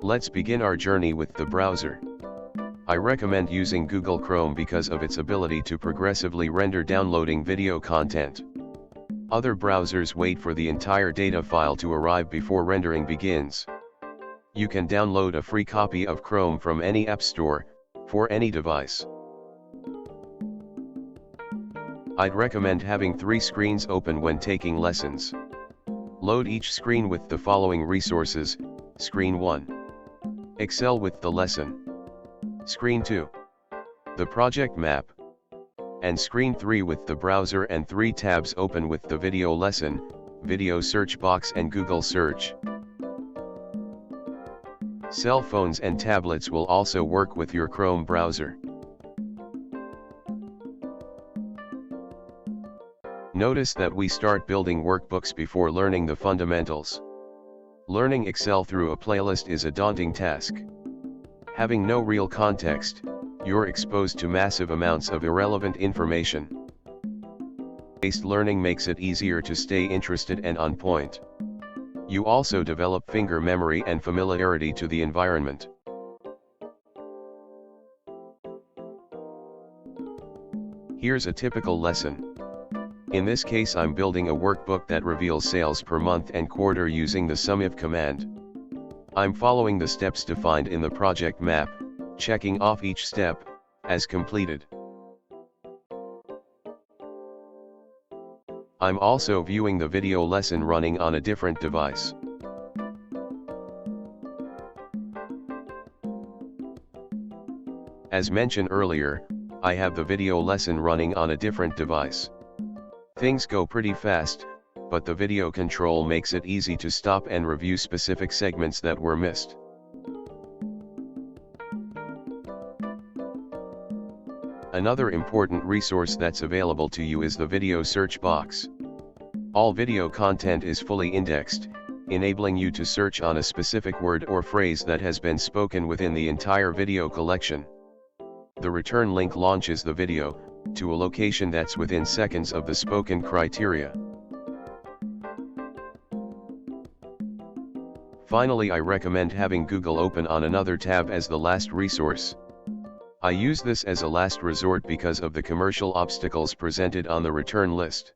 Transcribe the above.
Let's begin our journey with the browser. I recommend using Google Chrome because of its ability to progressively render downloading video content. Other browsers wait for the entire data file to arrive before rendering begins. You can download a free copy of Chrome from any app store, for any device. I'd recommend having 3 screens open when taking lessons. Load each screen with the following resources: Screen 1. Excel with the lesson. Screen 2. The project map. And Screen 3 with the browser and 3 tabs open with the video lesson, video search box and Google search. Cell phones and tablets will also work with your Chrome browser. Notice that we start building workbooks before learning the fundamentals. Learning Excel through a playlist is a daunting task. Having no real context, you're exposed to massive amounts of irrelevant information. Based learning makes it easier to stay interested and on point. You also develop finger memory and familiarity to the environment. Here's a typical lesson. In this case, I'm building a workbook that reveals sales per month and quarter using the SUMIF command. I'm following the steps defined in the project map, checking off each step as completed. I'm also viewing the video lesson running on a different device. As mentioned earlier, I have the video lesson running on a different device. Things go pretty fast, but the video control makes it easy to stop and review specific segments that were missed. Another important resource that's available to you is the video search box. All video content is fully indexed, enabling you to search on a specific word or phrase that has been spoken within the entire video collection. The return link launches the video to a location that's within seconds of the spoken criteria. Finally, I recommend having Google open on another tab as the last resource. I use this as a last resort because of the commercial obstacles presented on the return list.